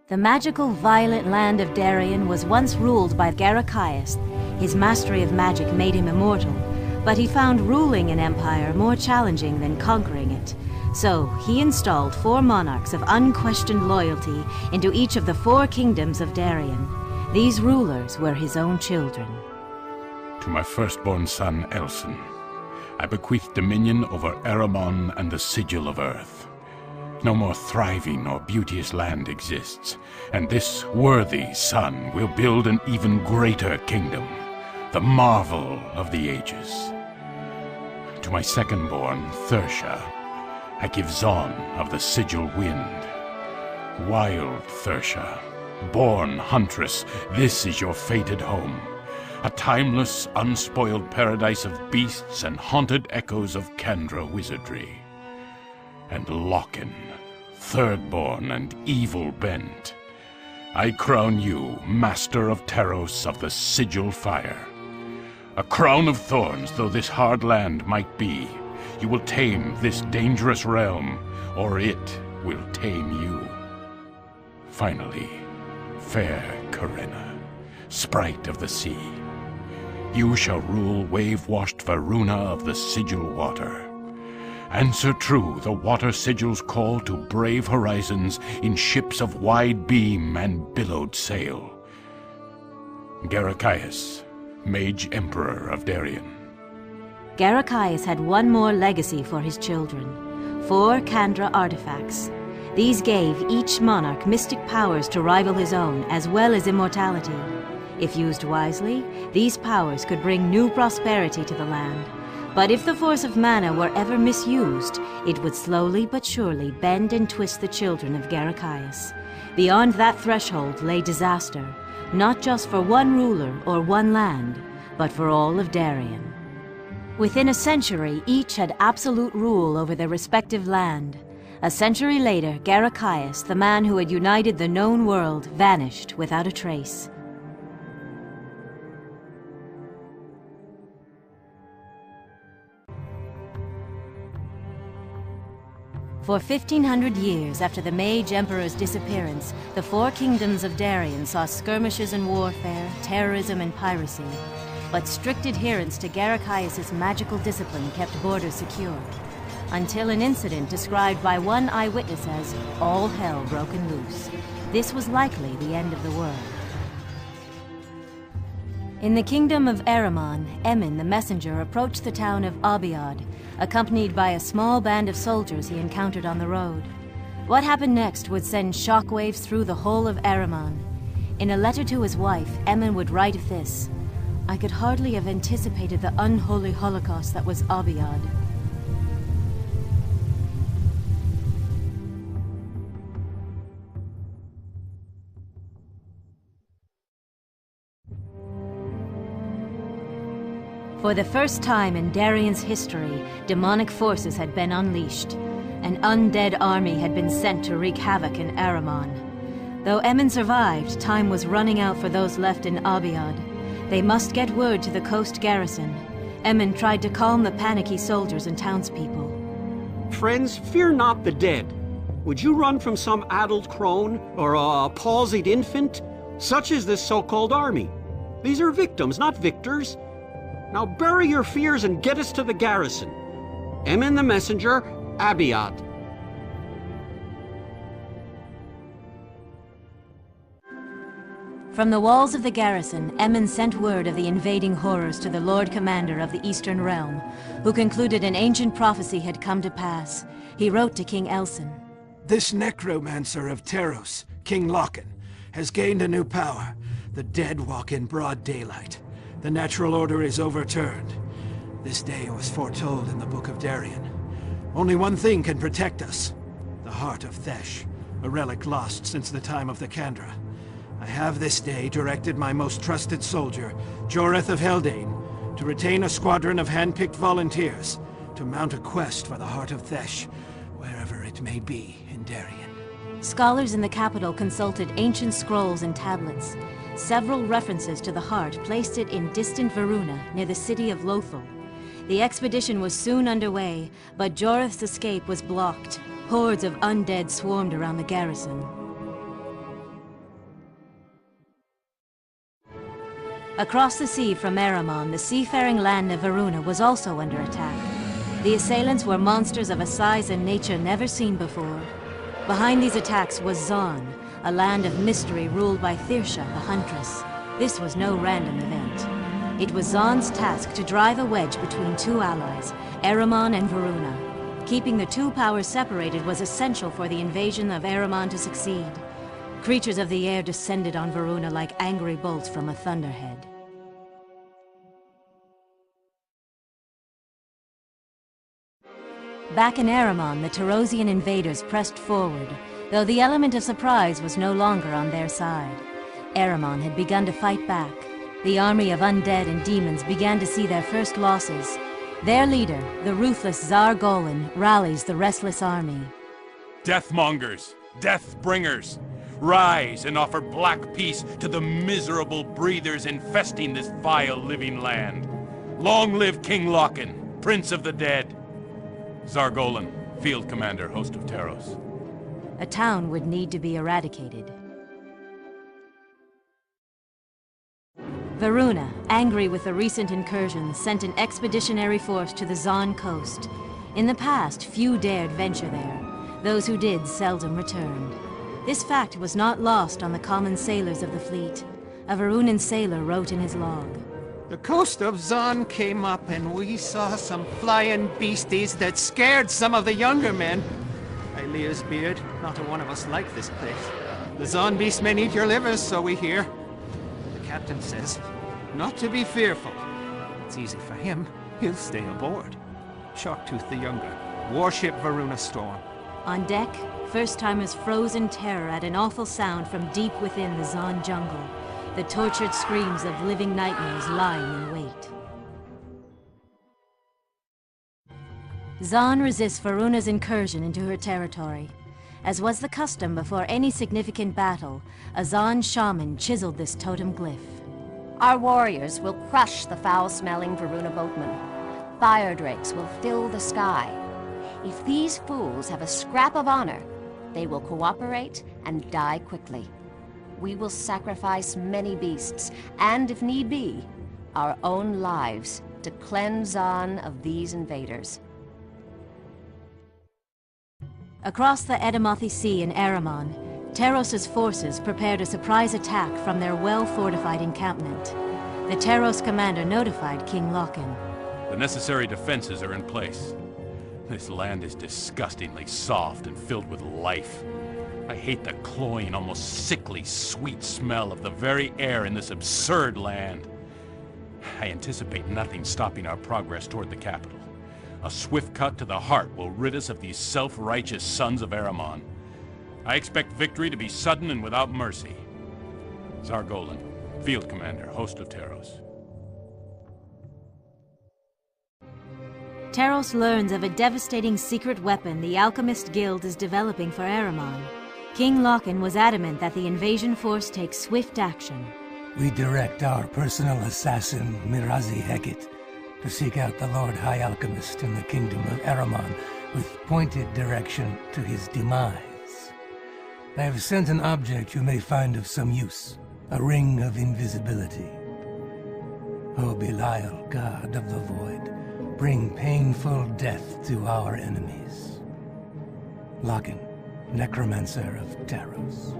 The magical violet land of Darien was once ruled by Garachias. His mastery of magic made him immortal, but he found ruling an empire more challenging than conquering it. So he installed 4 monarchs of unquestioned loyalty into each of the 4 kingdoms of Darien. These rulers were his own children. To my firstborn son, Elson, I bequeath dominion over Eramon and the Sigil of Earth. No more thriving or beauteous land exists, and this worthy son will build an even greater kingdom, the marvel of the ages. To my second-born, Thersha, I give Zon of the Sigil Wind. Wild Thersha, born huntress, this is your fated home. A timeless, unspoiled paradise of beasts and haunted echoes of Kandra wizardry. And Loken, third-born and evil-bent, I crown you Master of Taros of the Sigil Fire. A crown of thorns though this hard land might be, you will tame this dangerous realm, or it will tame you. Finally, fair Corinna, sprite of the sea, you shall rule wave-washed Varuna of the Sigil Water. Answer true the water sigil's call to brave horizons in ships of wide beam and billowed sail. Garachias, Mage Emperor of Darien. Garachias had one more legacy for his children: 4 Kandra artifacts. These gave each monarch mystic powers to rival his own, as well as immortality. If used wisely, these powers could bring new prosperity to the land. But if the force of mana were ever misused, it would slowly but surely bend and twist the children of Garachias. Beyond that threshold lay disaster, not just for one ruler or one land, but for all of Darien. Within a century, each had absolute rule over their respective land. A century later, Garachias, the man who had united the known world, vanished without a trace. For 1,500 years after the Mage Emperor's disappearance, the 4 kingdoms of Darien saw skirmishes and warfare, terrorism and piracy. But strict adherence to Garachias' magical discipline kept borders secure, until an incident described by one eyewitness as all hell broken loose. This was likely the end of the world. In the kingdom of Eramon, Emin the messenger approached the town of Abiad, accompanied by a small band of soldiers he encountered on the road. What happened next would send shockwaves through the whole of Eramon. In a letter to his wife, Emin would write of this: "I could hardly have anticipated the unholy holocaust that was Abiad." For the first time in Darien's history, demonic forces had been unleashed. An undead army had been sent to wreak havoc in Eramon. Though Emin survived, time was running out for those left in Abiad. They must get word to the coast garrison. Emin tried to calm the panicky soldiers and townspeople. Friends, fear not the dead. Would you run from some addled crone or a palsied infant? Such is this so-called army. These are victims, not victors. Now bury your fears and get us to the garrison. Emin the messenger, Abiad. From the walls of the garrison, Emin sent word of the invading horrors to the Lord Commander of the Eastern Realm, who concluded an ancient prophecy had come to pass. He wrote to King Elson. This necromancer of Taros, King Loken, has gained a new power. The dead walk in broad daylight. The natural order is overturned. This day was foretold in the Book of Darien. Only one thing can protect us. The Heart of Thesh, a relic lost since the time of the Kandra. I have this day directed my most trusted soldier, Joreth of Haldane, to retain a squadron of hand-picked volunteers to mount a quest for the Heart of Thesh, wherever it may be in Darien. Scholars in the capital consulted ancient scrolls and tablets. Several references to the heart placed it in distant Varuna, near the city of Lothal. The expedition was soon underway, but Joreth's escape was blocked. Hordes of undead swarmed around the garrison. Across the sea from Eramon, the seafaring land of Varuna was also under attack. The assailants were monsters of a size and nature never seen before. Behind these attacks was Zon, a land of mystery ruled by Thirsha, the Huntress. This was no random event. It was Zon's task to drive a wedge between two allies, Eramon and Varuna. Keeping the two powers separated was essential for the invasion of Eramon to succeed. Creatures of the air descended on Varuna like angry bolts from a thunderhead. Back in Eramon, the Terosian invaders pressed forward, though the element of surprise was no longer on their side. Eramon had begun to fight back. The army of undead and demons began to see their first losses. Their leader, the ruthless Zargolin, rallies the restless army. Deathmongers, Deathbringers, rise and offer black peace to the miserable breathers infesting this vile living land. Long live King Loken, Prince of the Dead. Zargolin, Field Commander, Host of Taros. A town would need to be eradicated. Varuna, angry with the recent incursions, sent an expeditionary force to the Zon coast. In the past, few dared venture there. Those who did seldom returned. This fact was not lost on the common sailors of the fleet. A Varunan sailor wrote in his log, The coast of Zon came up and we saw some flying beasties that scared some of the younger men. Ailea's beard, not a one of us like this place. The Zon beastmen eat your livers, so we hear. The captain says, not to be fearful. It's easy for him. He'll stay aboard. Sharktooth the Younger, warship Varuna Storm. On deck, first-timers froze in terror at an awful sound from deep within the Zon jungle. The tortured screams of living nightmares lying in wait. Zon resists Varuna's incursion into her territory. As was the custom before any significant battle, a Zon shaman chiseled this totem glyph. Our warriors will crush the foul-smelling Varuna boatmen. Fire drakes will fill the sky. If these fools have a scrap of honor, they will cooperate and die quickly. We will sacrifice many beasts, and if need be, our own lives, to cleanse Zon of these invaders. Across the Edamothi Sea in Eramon, Taros' forces prepared a surprise attack from their well-fortified encampment. The Taros commander notified King Loken. The necessary defenses are in place. This land is disgustingly soft and filled with life. I hate the cloying, almost sickly, sweet smell of the very air in this absurd land. I anticipate nothing stopping our progress toward the capital. A swift cut to the heart will rid us of these self-righteous sons of Eramon. I expect victory to be sudden and without mercy. Zargolin, Field Commander, Host of Taros. Taros learns of a devastating secret weapon the Alchemist Guild is developing for Eramon. King Loken was adamant that the invasion force take swift action. We direct our personal assassin, Mirazi Heket, to seek out the Lord High Alchemist in the Kingdom of Eramon with pointed direction to his demise. I have sent an object you may find of some use, a ring of invisibility. O Belial, God of the Void, bring painful death to our enemies. Loken, Necromancer of Taros.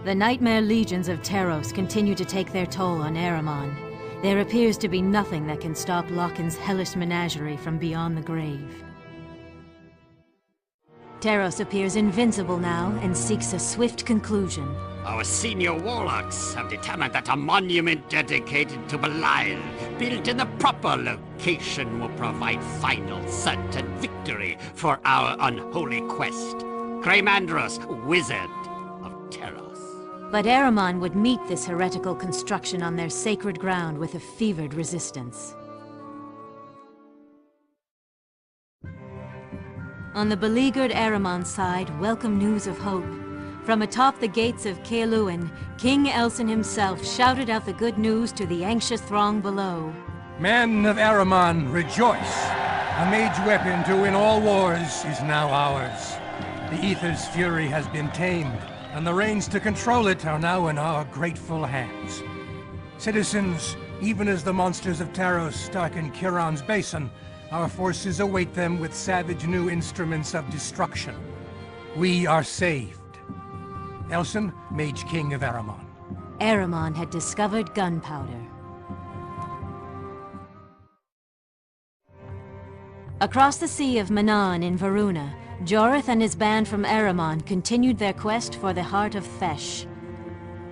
The nightmare legions of Taros continue to take their toll on Eramon. There appears to be nothing that can stop Loken's hellish menagerie from beyond the grave. Taros appears invincible now and seeks a swift conclusion. Our senior warlocks have determined that a monument dedicated to Belial, built in the proper location, will provide final, certain victory for our unholy quest. Cremandros, Wizard of Taros. But Eramon would meet this heretical construction on their sacred ground with a fevered resistance. On the beleaguered Eramon side, welcome news of hope. From atop the gates of Kealuan, King Elson himself shouted out the good news to the anxious throng below. Men of Eramon, rejoice! A mage weapon to win all wars is now ours. The Aether's fury has been tamed, and the reins to control it are now in our grateful hands. Citizens, even as the monsters of Taros darken Kiran's basin, our forces await them with savage new instruments of destruction. We are saved. Elson, Mage King of Aramon. Aramon had discovered gunpowder. Across the Sea of Manaan in Varuna, Jorith and his band from Aramon continued their quest for the heart of Fesh.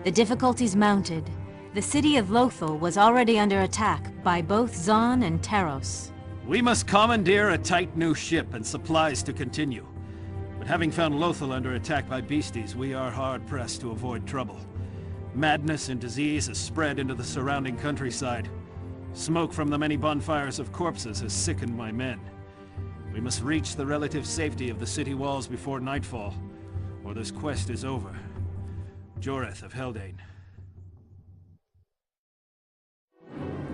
The difficulties mounted. The city of Lothal was already under attack by both Zon and Taros. We must commandeer a tight new ship and supplies to continue. But having found Lothal under attack by beasties, we are hard-pressed to avoid trouble. Madness and disease has spread into the surrounding countryside. Smoke from the many bonfires of corpses has sickened my men. We must reach the relative safety of the city walls before nightfall, or this quest is over. Jorith of Haldane.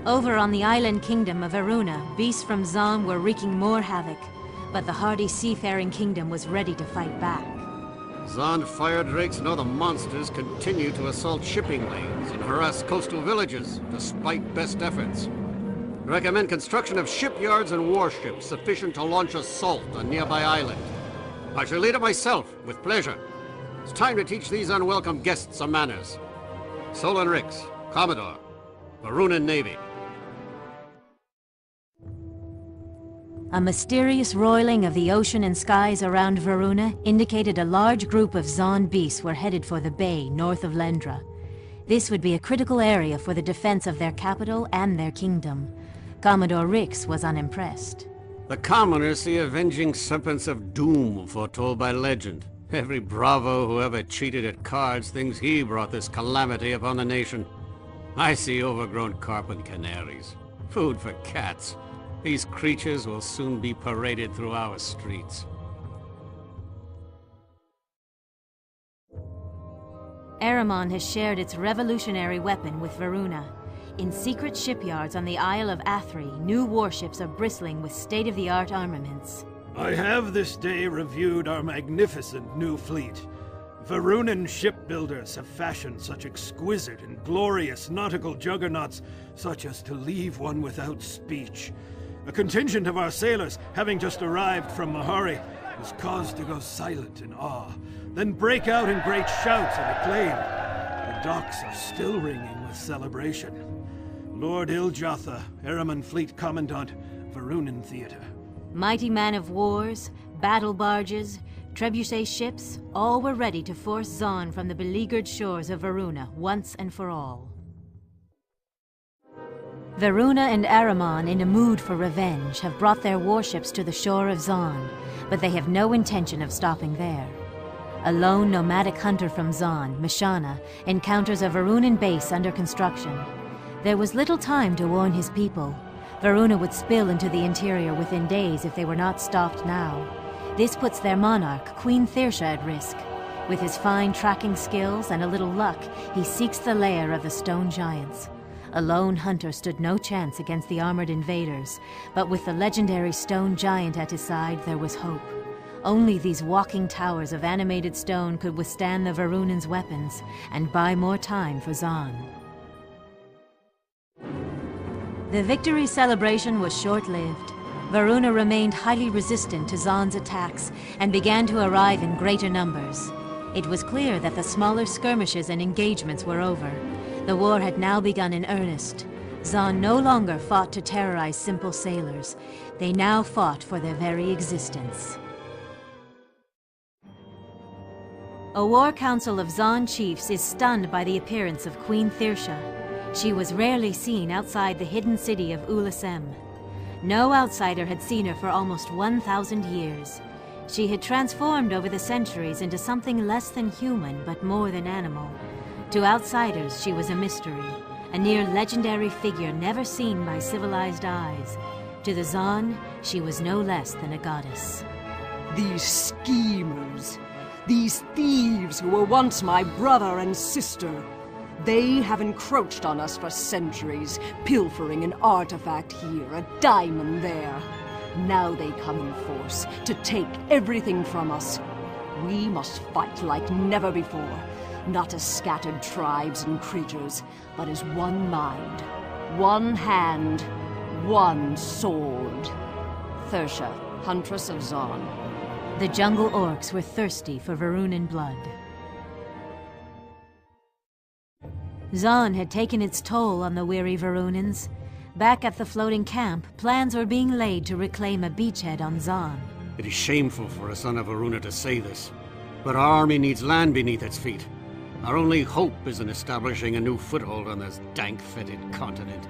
Over on the island kingdom of Varuna, beasts from Zon were wreaking more havoc, but the hardy seafaring kingdom was ready to fight back. Zon fire drakes and other monsters continue to assault shipping lanes and harass coastal villages, despite best efforts. Recommend construction of shipyards and warships sufficient to launch assault on nearby island. I shall lead it myself, with pleasure. It's time to teach these unwelcome guests some manners. Solon Rix, Commodore, Varunan Navy. A mysterious roiling of the ocean and skies around Varuna indicated a large group of Zon beasts were headed for the bay north of Lendra. This would be a critical area for the defense of their capital and their kingdom. Commodore Rix was unimpressed. The commoners see avenging serpents of doom foretold by legend. Every bravo who ever cheated at cards thinks he brought this calamity upon the nation. I see overgrown carp and canaries. Food for cats. These creatures will soon be paraded through our streets. Aramon has shared its revolutionary weapon with Varuna. In secret shipyards on the Isle of Athri, new warships are bristling with state-of-the-art armaments. I have this day reviewed our magnificent new fleet. Varunan shipbuilders have fashioned such exquisite and glorious nautical juggernauts, such as to leave one without speech. A contingent of our sailors, having just arrived from Mahari, was caused to go silent in awe, then break out in great shouts of acclaim. The docks are still ringing with celebration. Lord Iljatha, Aramon Fleet Commandant, Varunan Theater. Mighty man of wars, battle barges, trebuchet ships, all were ready to force Zon from the beleaguered shores of Varuna once and for all. Varuna and Aramon, in a mood for revenge, have brought their warships to the shore of Zon, but they have no intention of stopping there. A lone nomadic hunter from Zon, Mishana, encounters a Varunan base under construction. There was little time to warn his people. Varuna would spill into the interior within days if they were not stopped now. This puts their monarch, Queen Thirsha, at risk. With his fine tracking skills and a little luck, he seeks the lair of the stone giants. A lone hunter stood no chance against the armored invaders, but with the legendary stone giant at his side, there was hope. Only these walking towers of animated stone could withstand the Varunan's weapons and buy more time for Zon. The victory celebration was short-lived. Varuna remained highly resistant to Zon's attacks and began to arrive in greater numbers. It was clear that the smaller skirmishes and engagements were over. The war had now begun in earnest. Zon no longer fought to terrorize simple sailors. They now fought for their very existence. A war council of Zon chiefs is stunned by the appearance of Queen Thirsha. She was rarely seen outside the hidden city of Ulasem. No outsider had seen her for almost 1,000 years. She had transformed over the centuries into something less than human, but more than animal. To outsiders, she was a mystery, a near-legendary figure never seen by civilized eyes. To the Zon, she was no less than a goddess. These schemers, these thieves who were once my brother and sister, they have encroached on us for centuries, pilfering an artifact here, a diamond there. Now they come in force to take everything from us. We must fight like never before, not as scattered tribes and creatures, but as one mind, one hand, one sword. Thersha, Huntress of Zon. The jungle orcs were thirsty for Varunan blood. Zon had taken its toll on the weary Varunans. Back at the floating camp, plans were being laid to reclaim a beachhead on Zon. It is shameful for a son of Varuna to say this, but our army needs land beneath its feet. Our only hope is in establishing a new foothold on this dank-fetid continent.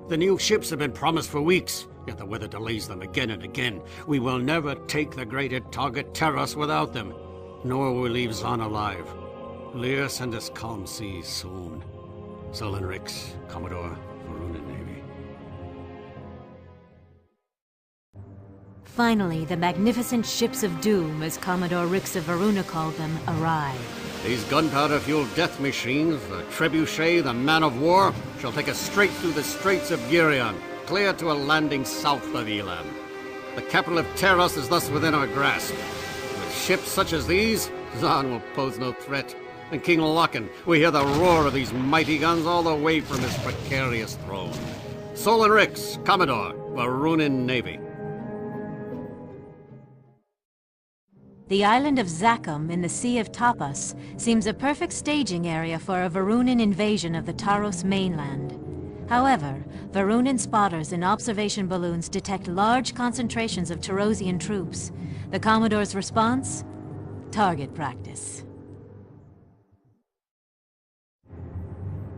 The new ships have been promised for weeks, yet the weather delays them again and again. We will never take the greater target Terros without them, nor will we leave Zon alive. Lear, send us calm seas soon. Sullen Rix, Commodore, Varunan Navy. Finally, the magnificent ships of doom, as Commodore Rix of Varuna called them, arrived. These gunpowder-fueled death machines, the trebuchet, the man of war, shall take us straight through the Straits of Girion, clear to a landing south of Elam. The capital of Terros is thus within our grasp. With ships such as these, Zon will pose no threat. And King Loken, we hear the roar of these mighty guns all the way from his precarious throne. Sullen Rix, Commodore, Varunan Navy. The island of Zakum in the Sea of Tapas seems a perfect staging area for a Varunan invasion of the Taros mainland. However, Varunan spotters in observation balloons detect large concentrations of Tarosian troops. The Commodore's response? Target practice.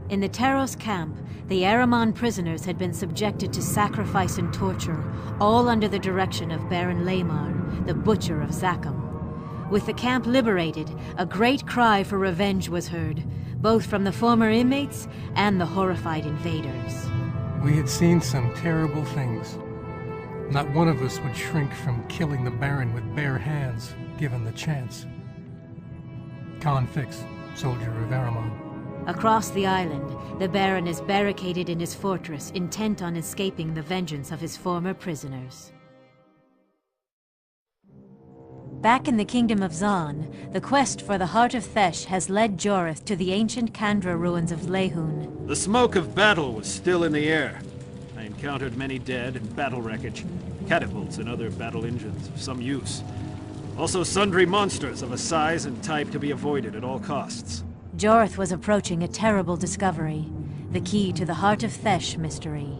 In the Taros camp, the Ahriman prisoners had been subjected to sacrifice and torture, all under the direction of Baron Lamar, the Butcher of Zakum. With the camp liberated, a great cry for revenge was heard, both from the former inmates and the horrified invaders. We had seen some terrible things. Not one of us would shrink from killing the Baron with bare hands, given the chance. Khan Fix, soldier of Ahriman. Across the island, the Baron is barricaded in his fortress, intent on escaping the vengeance of his former prisoners. Back in the Kingdom of Zon, the quest for the Heart of Thesh has led Jorith to the ancient Kandra ruins of Lehun. The smoke of battle was still in the air. I encountered many dead and battle wreckage, catapults and other battle engines of some use. Also sundry monsters of a size and type to be avoided at all costs. Jorith was approaching a terrible discovery, the key to the Heart of Thesh mystery.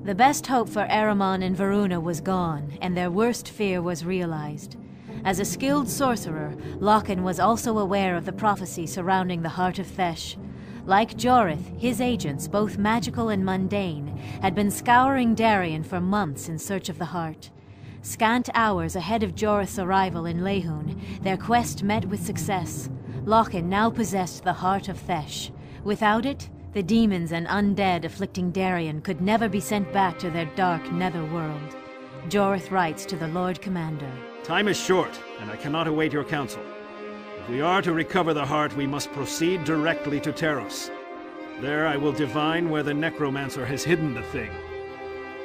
The best hope for Ahriman and Varuna was gone, and their worst fear was realized. As a skilled sorcerer, Loken was also aware of the prophecy surrounding the Heart of Thesh. Like Jorith, his agents, both magical and mundane, had been scouring Darien for months in search of the heart. Scant hours ahead of Jorith's arrival in Lehun, their quest met with success. Loken now possessed the Heart of Thesh. Without it, the demons and undead afflicting Darien could never be sent back to their dark netherworld. Jorith writes to the Lord Commander. Time is short, and I cannot await your counsel. If we are to recover the heart, we must proceed directly to Terros. There I will divine where the necromancer has hidden the thing.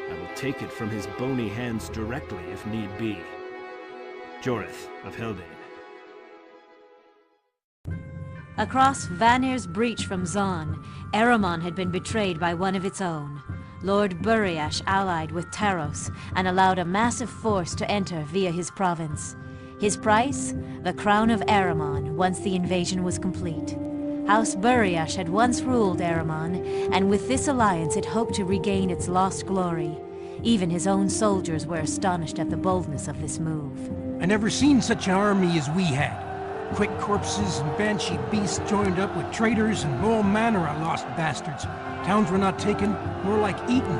I will take it from his bony hands directly if need be. Jorith of Haldane. Across Vanir's breach from Zon, Ahriman had been betrayed by one of its own. Lord Buriash allied with Taros and allowed a massive force to enter via his province. His price? The crown of Ahriman once the invasion was complete. House Buriash had once ruled Ahriman, and with this alliance it hoped to regain its lost glory. Even his own soldiers were astonished at the boldness of this move. I never seen such an army as we had. Quick corpses and banshee beasts joined up with traitors and all manner of lost bastards. Towns were not taken, more like eaten.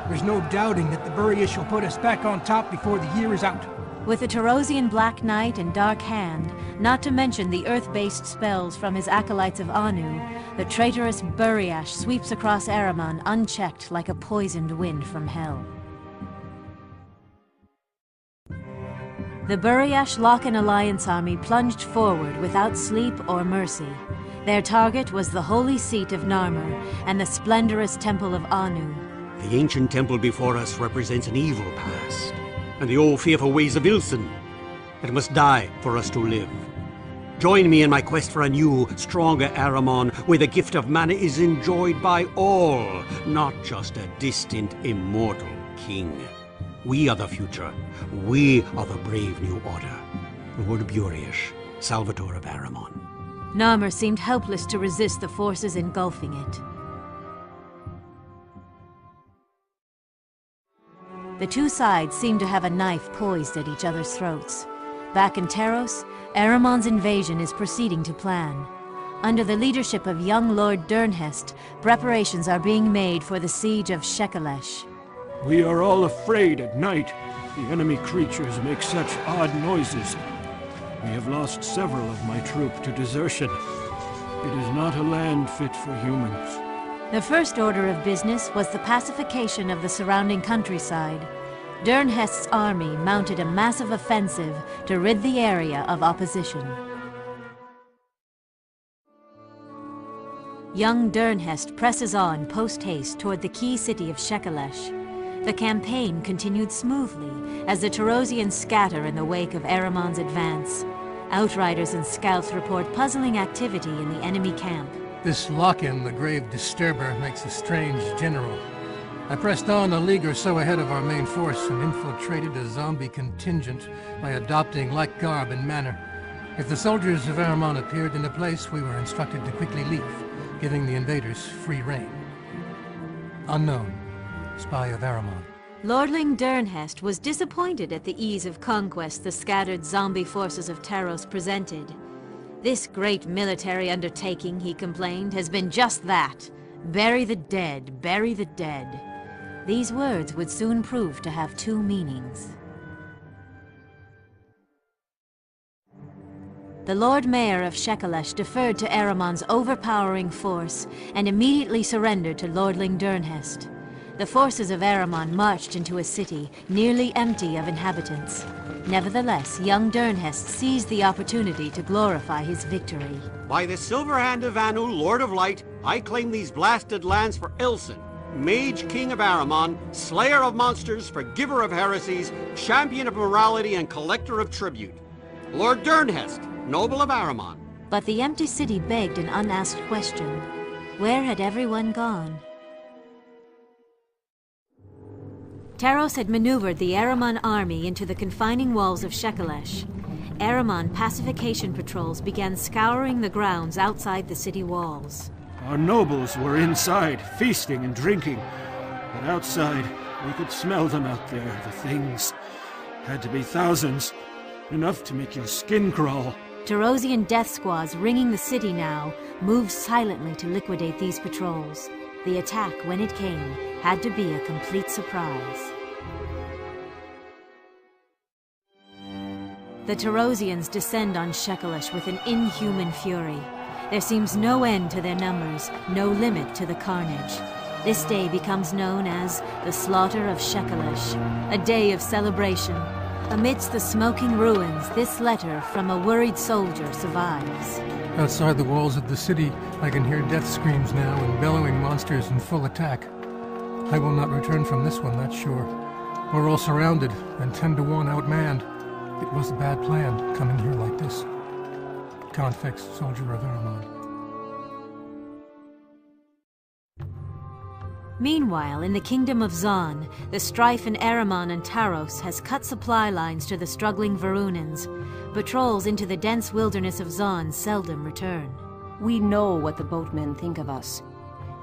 There's no doubting that the Buriash will put us back on top before the year is out. With the Tarosian Black Knight and Dark Hand, not to mention the earth-based spells from his acolytes of Anu, the traitorous Buriash sweeps across Ahriman unchecked like a poisoned wind from hell. The Buriash-Loken Alliance army plunged forward without sleep or mercy. Their target was the holy seat of Narmer and the splendorous temple of Anu. The ancient temple before us represents an evil past. and the old fearful ways of Ilsen. It must die for us to live. Join me in my quest for a new, stronger Aramon, where the gift of mana is enjoyed by all, not just a distant, immortal king. We are the future. We are the brave new order. Lord Buriash, Salvatore of Aramon. Narmer seemed helpless to resist the forces engulfing it. The two sides seemed to have a knife poised at each other's throats. Back in Taros, Aramon's invasion is proceeding to plan. Under the leadership of young Lord Durnhest, preparations are being made for the siege of Shekelesh. We are all afraid at night. The enemy creatures make such odd noises. We have lost several of my troop to desertion. It is not a land fit for humans. The first order of business was the pacification of the surrounding countryside. Durnhest's army mounted a massive offensive to rid the area of opposition. Young Durnhest presses on post-haste toward the key city of Shekelesh. The campaign continued smoothly as the Tarosians scatter in the wake of Aramon's advance. Outriders and scouts report puzzling activity in the enemy camp. This lock-in, the Grave Disturber, makes a strange general. I pressed on a league or so ahead of our main force and infiltrated a zombie contingent by adopting like garb and manner. If the soldiers of Aramon appeared in a place, we were instructed to quickly leave, giving the invaders free rein. Unknown, spy of Aramon. Lordling Durnhest was disappointed at the ease of conquest the scattered zombie forces of Taros presented. This great military undertaking, he complained, has been just that. Bury the dead, bury the dead. These words would soon prove to have two meanings. The Lord Mayor of Shekelesh deferred to Aramon's overpowering force and immediately surrendered to Lordling Durnhest. The forces of Aramon marched into a city nearly empty of inhabitants. Nevertheless, young Durnhest seized the opportunity to glorify his victory. By the silver hand of Anu, Lord of Light, I claim these blasted lands for Ilsen, Mage King of Aramon, Slayer of monsters, Forgiver of heresies, Champion of morality, and Collector of tribute. Lord Durnhest, Noble of Aramon. But the empty city begged an unasked question. Where had everyone gone? Taros had maneuvered the Aramon army into the confining walls of Shekelesh. Aramon pacification patrols began scouring the grounds outside the city walls. Our nobles were inside, feasting and drinking. But outside, we could smell them out there, the things. Had to be thousands. Enough to make your skin crawl. Tarosian death squads ringing the city now moved silently to liquidate these patrols. The attack, when it came, had to be a complete surprise. The Tarosians descend on Shekelesh with an inhuman fury. There seems no end to their numbers, no limit to the carnage. This day becomes known as the Slaughter of Shekelesh, a day of celebration. Amidst the smoking ruins, this letter from a worried soldier survives. Outside the walls of the city, I can hear death screams now and bellowing monsters in full attack. I will not return from this one, that's sure. We're all surrounded and 10 to 1 outmanned. It was a bad plan, coming here like this. Confix, soldier of Aramon. Meanwhile, in the kingdom of Zon, the strife in Aramon and Taros has cut supply lines to the struggling Varunans. Patrols into the dense wilderness of Zon seldom return. We know what the boatmen think of us.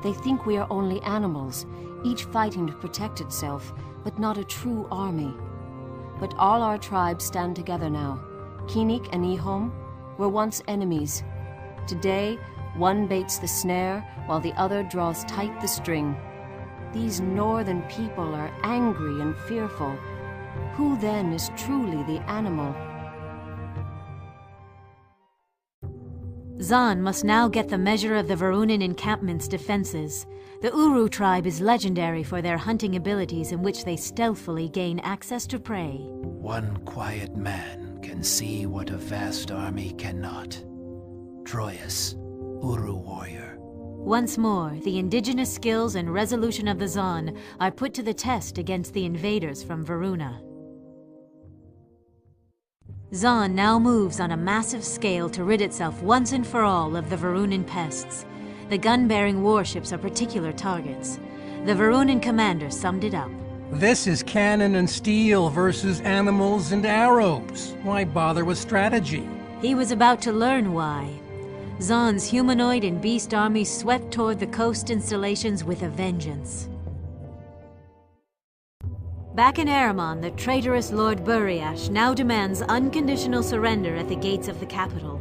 They think we are only animals, each fighting to protect itself, but not a true army. But all our tribes stand together now. Kinik and Ihom were once enemies. Today, one baits the snare, while the other draws tight the string. These northern people are angry and fearful. Who then is truly the animal? Zon must now get the measure of the Varunan encampment's defenses. The Uru tribe is legendary for their hunting abilities in which they stealthily gain access to prey. One quiet man can see what a vast army cannot. Troyes, Uru warrior. Once more, the indigenous skills and resolution of the Zon are put to the test against the invaders from Varuna. Zon now moves on a massive scale to rid itself once and for all of the Varunan pests. The gun-bearing warships are particular targets. The Varunan commander summed it up. This is cannon and steel versus animals and arrows. Why bother with strategy? He was about to learn why. Zon's humanoid and beast army swept toward the coast installations with a vengeance. Back in Aramon, the traitorous Lord Buriash now demands unconditional surrender at the gates of the capital.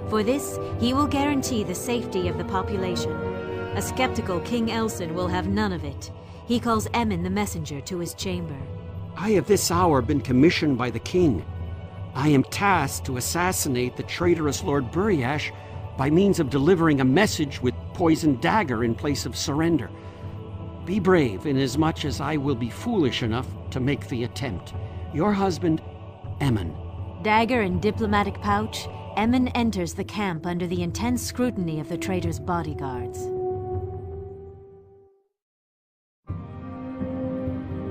For this, he will guarantee the safety of the population. A skeptical King Elson will have none of it. He calls Emin the messenger to his chamber. I have this hour been commissioned by the king. I am tasked to assassinate the traitorous Lord Buriash by means of delivering a message with poisoned dagger in place of surrender. Be brave, inasmuch as I will be foolish enough to make the attempt. Your husband, Emin. Dagger in diplomatic pouch, Emin enters the camp under the intense scrutiny of the traitor's bodyguards.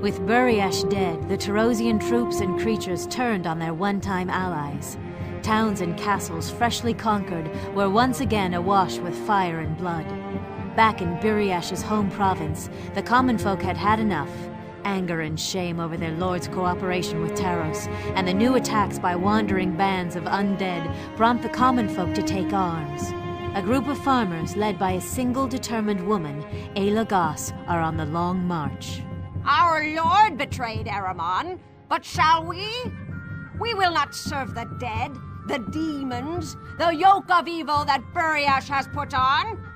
With Buriash dead, the Tarosian troops and creatures turned on their one-time allies. Towns and castles freshly conquered were once again awash with fire and blood. Back in Buriash's home province, the common folk had had enough. Anger and shame over their lord's cooperation with Taros, and the new attacks by wandering bands of undead prompt the common folk to take arms. A group of farmers led by a single determined woman, Ayla Goss, are on the long march. Our lord betrayed Aramon, but shall we? We will not serve the dead, the demons, the yoke of evil that Buriash has put on.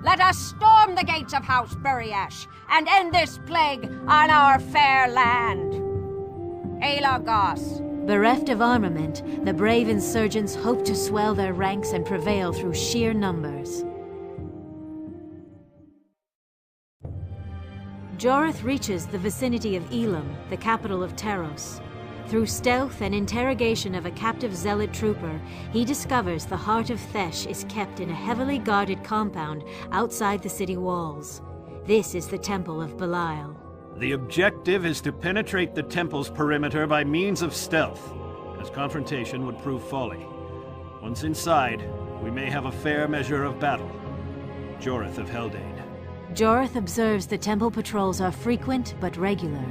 Let us storm the gates of House Buriash and end this plague on our fair land. Ayla Goss. Bereft of armament, the brave insurgents hope to swell their ranks and prevail through sheer numbers. Jorith reaches the vicinity of Elam, the capital of Taros. Through stealth and interrogation of a captive zealot trooper, he discovers the Heart of Thesh is kept in a heavily guarded compound outside the city walls. This is the Temple of Belial. The objective is to penetrate the temple's perimeter by means of stealth, as confrontation would prove folly. Once inside, we may have a fair measure of battle. Jorith of Haldane. Jorith observes the temple patrols are frequent but regular.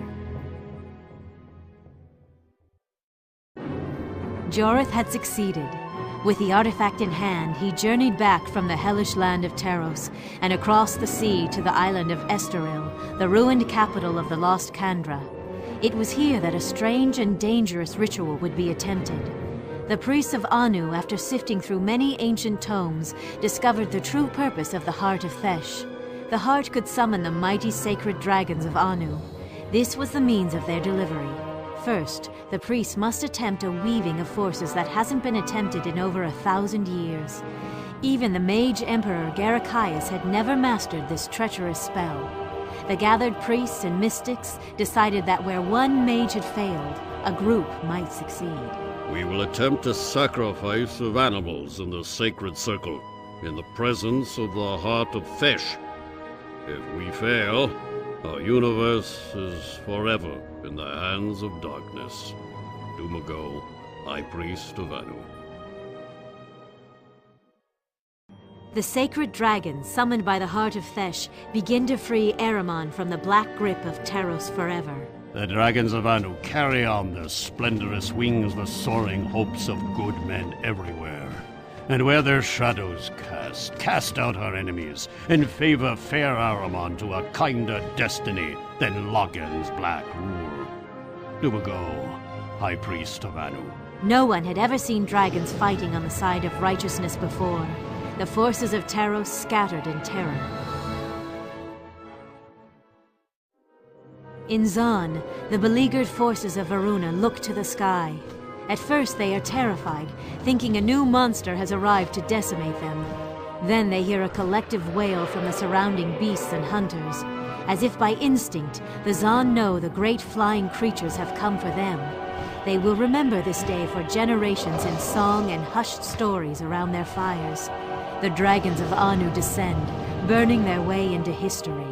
Jorith had succeeded. With the artifact in hand, he journeyed back from the hellish land of Taros and across the sea to the island of Estoril, the ruined capital of the lost Kandra. It was here that a strange and dangerous ritual would be attempted. The priests of Anu, after sifting through many ancient tomes, discovered the true purpose of the Heart of Thesh. The heart could summon the mighty sacred dragons of Anu. This was the means of their delivery. First, the priests must attempt a weaving of forces that hasn't been attempted in over 1,000 years. Even the mage emperor Garakias had never mastered this treacherous spell. The gathered priests and mystics decided that where one mage had failed, a group might succeed. We will attempt a sacrifice of animals in the sacred circle, in the presence of the Heart of Thesh. If we fail, our universe is forever in the hands of darkness. Dumago, High Priest of Anu. The sacred dragons, summoned by the Heart of Thesh, begin to free Aramon from the black grip of Taros forever. The dragons of Anu carry on their splendorous wings the soaring hopes of good men everywhere. And where their shadows cast out our enemies, and favor fair Aramon to a kinder destiny than Logan's black rule. Dumago, High Priest of Anu. No one had ever seen dragons fighting on the side of righteousness before. The forces of Taros scattered in terror. In Zon, the beleaguered forces of Varuna look to the sky. At first they are terrified, thinking a new monster has arrived to decimate them. Then they hear a collective wail from the surrounding beasts and hunters. As if by instinct, the Zon know the great flying creatures have come for them. They will remember this day for generations in song and hushed stories around their fires. The dragons of Anu descend, burning their way into history.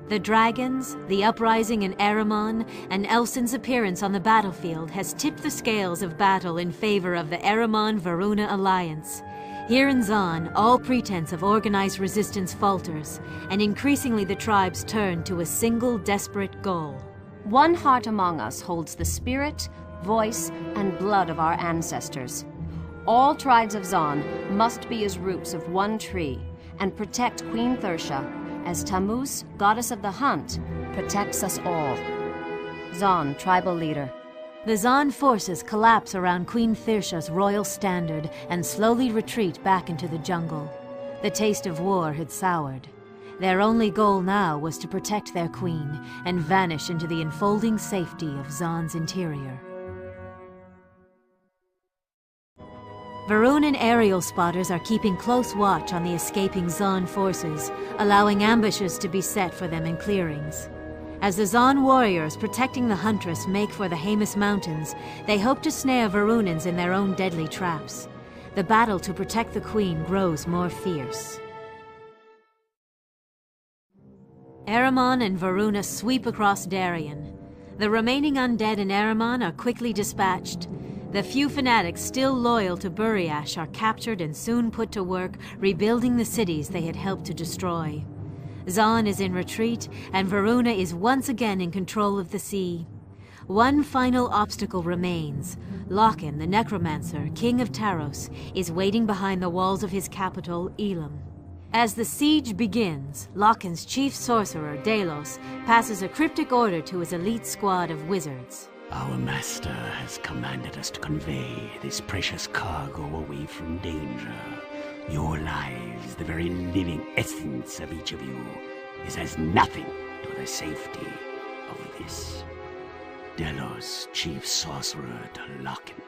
The dragons, the uprising in Eramon, and Elsin's appearance on the battlefield has tipped the scales of battle in favor of the Eramon-Varuna alliance. Here in Zon, all pretense of organized resistance falters, and increasingly the tribes turn to a single desperate goal. One heart among us holds the spirit, voice, and blood of our ancestors. All tribes of Zon must be as roots of one tree and protect Queen Thersha, as Tammuz, goddess of the hunt, protects us all. Zon, tribal leader. The Zon forces collapse around Queen Thersha's royal standard and slowly retreat back into the jungle. The taste of war had soured. Their only goal now was to protect their queen and vanish into the enfolding safety of Zon's interior. Varunan aerial spotters are keeping close watch on the escaping Zon forces, allowing ambushes to be set for them in clearings. As the Zon warriors protecting the Huntress make for the Haemus Mountains, they hope to snare Varunans in their own deadly traps. The battle to protect the Queen grows more fierce. Eramon and Varuna sweep across Darien. The remaining undead in Eramon are quickly dispatched. The few fanatics still loyal to Buriash are captured and soon put to work rebuilding the cities they had helped to destroy. Zon is in retreat, and Varuna is once again in control of the sea. One final obstacle remains. Loken, the necromancer, king of Taros, is waiting behind the walls of his capital, Elam. As the siege begins, Loken's chief sorcerer, Delos, passes a cryptic order to his elite squad of wizards. Our master has commanded us to convey this precious cargo away from danger. Your lives, the very living essence of each of you, is as nothing to the safety of this. Delos, chief sorcerer to Loken.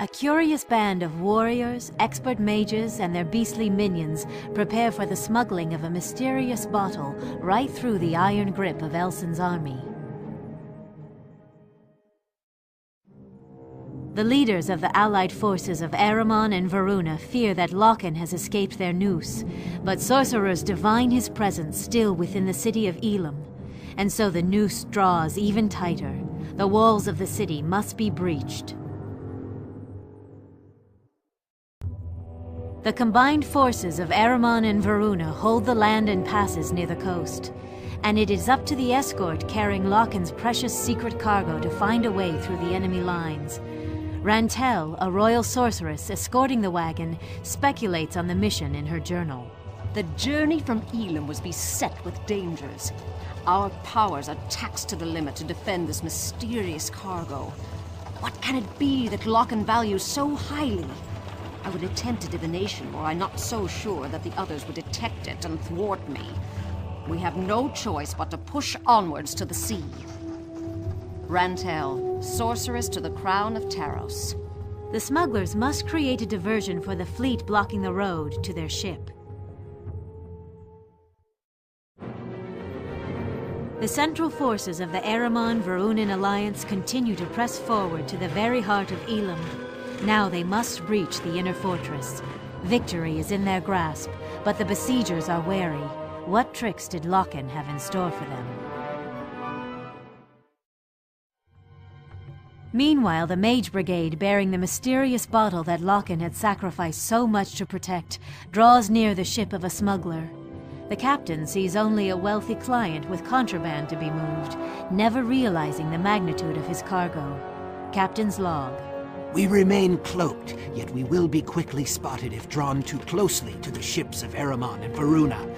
A curious band of warriors, expert mages, and their beastly minions prepare for the smuggling of a mysterious bottle right through the iron grip of Elsin's army. The leaders of the allied forces of Eramon and Varuna fear that Loken has escaped their noose, but sorcerers divine his presence still within the city of Elam, and so the noose draws even tighter. The walls of the city must be breached. The combined forces of Eramon and Varuna hold the land and passes near the coast, and it is up to the escort carrying Loken's precious secret cargo to find a way through the enemy lines. Rantel, a royal sorceress escorting the wagon, speculates on the mission in her journal. The journey from Elam was beset with dangers. Our powers are taxed to the limit to defend this mysterious cargo. What can it be that Loken values so highly? I would attempt a divination were I not so sure that the others would detect it and thwart me. We have no choice but to push onwards to the sea. Rantel, sorceress to the crown of Taros. The smugglers must create a diversion for the fleet blocking the road to their ship. The central forces of the Eramon-Varunan alliance continue to press forward to the very heart of Elam. Now they must breach the inner fortress. Victory is in their grasp, but the besiegers are wary. What tricks did Loken have in store for them? Meanwhile, the Mage Brigade, bearing the mysterious bottle that Loken had sacrificed so much to protect, draws near the ship of a smuggler. The captain sees only a wealthy client with contraband to be moved, never realizing the magnitude of his cargo. Captain's log. We remain cloaked, yet we will be quickly spotted if drawn too closely to the ships of Eramon and Varuna.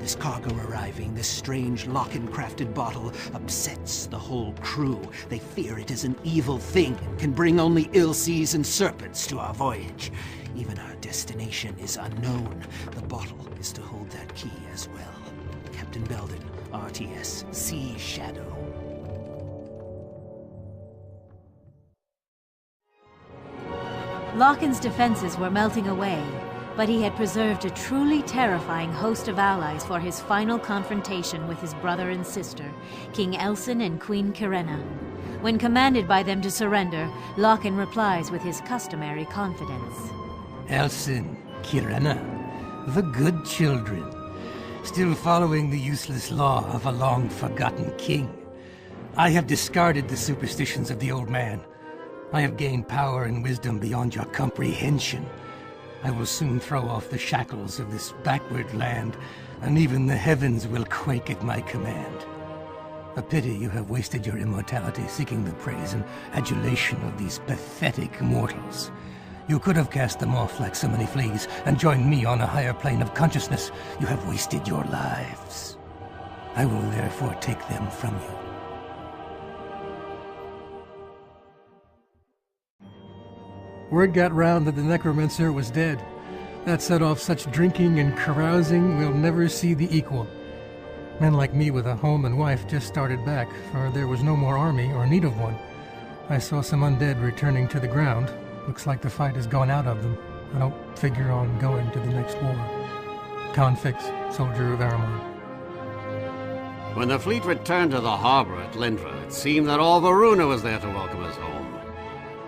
This cargo arriving, this strange Loken-crafted bottle, upsets the whole crew. They fear it is an evil thing and can bring only ill seas and serpents to our voyage. Even our destination is unknown. The bottle is to hold that key as well. Captain Belden, RTS, Sea Shadow. Loken's defenses were melting away, but he had preserved a truly terrifying host of allies for his final confrontation with his brother and sister, King Elsin and Queen Kyrena. When commanded by them to surrender, Loken replies with his customary confidence. Elsin, Kyrena, the good children. still following the useless law of a long-forgotten king. I have discarded the superstitions of the old man. I have gained power and wisdom beyond your comprehension. I will soon throw off the shackles of this backward land, and even the heavens will quake at my command. A pity you have wasted your immortality seeking the praise and adulation of these pathetic mortals. You could have cast them off like so many fleas and joined me on a higher plane of consciousness. You have wasted your lives. I will therefore take them from you. Word got round that the necromancer was dead. That set off such drinking and carousing we'll never see the equal. Men like me with a home and wife just started back, for there was no more army or need of one. I saw some undead returning to the ground. Looks like the fight has gone out of them. I don't figure on going to the next war. Confix, soldier of Aramon. When the fleet returned to the harbor at Lindra, it seemed that all Varuna was there to welcome us home.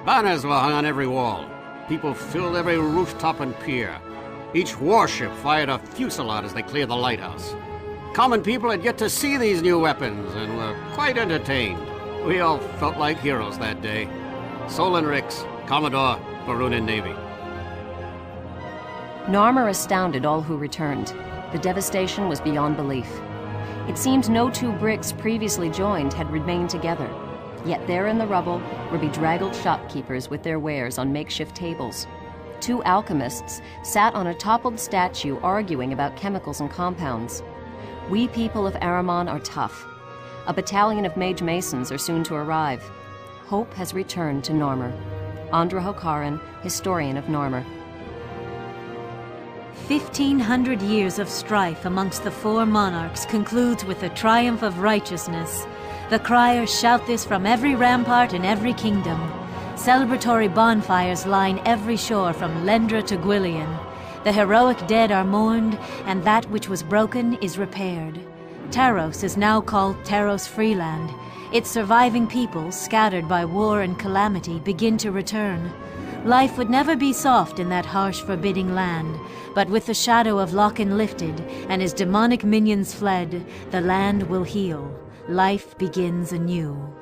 Banners were hung on every wall. People filled every rooftop and pier. Each warship fired a fusillade as they cleared the lighthouse. Common people had yet to see these new weapons and were quite entertained. We all felt like heroes that day. Solon Rix, Commodore, Varunan Navy. Narmer astounded all who returned. The devastation was beyond belief. It seemed no two bricks previously joined had remained together. Yet there in the rubble were bedraggled shopkeepers with their wares on makeshift tables. Two alchemists sat on a toppled statue arguing about chemicals and compounds. We people of Aramon are tough. A battalion of mage masons are soon to arrive. Hope has returned to Narmer. Andra Hokaran, historian of Narmer. 1,500 years of strife amongst the four monarchs concludes with the triumph of righteousness. The criers shout this from every rampart in every kingdom. Celebratory bonfires line every shore from Lendra to Gwillian. The heroic dead are mourned, and that which was broken is repaired. Taros is now called Taros Freeland. Its surviving peoples, scattered by war and calamity, begin to return. Life would never be soft in that harsh, forbidding land, but with the shadow of Lochen lifted and his demonic minions fled, the land will heal. Life begins anew.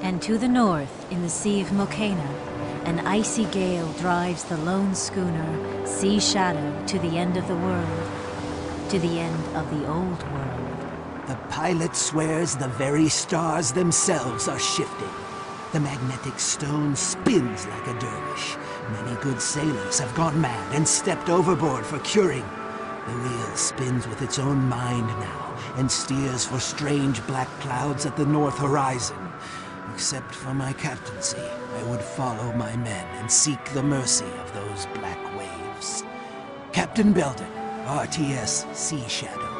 And to the north, in the Sea of Mokena, an icy gale drives the lone schooner, Sea Shadow, to the end of the world. To the end of the old world. The pilot swears the very stars themselves are shifting. The magnetic stone spins like a dervish. Many good sailors have gone mad and stepped overboard for curing. The wheel spins with its own mind now. and steers for strange black clouds at the north horizon. Except for my captaincy, I would follow my men and seek the mercy of those black waves. Captain Belden, RTS Sea Shadow.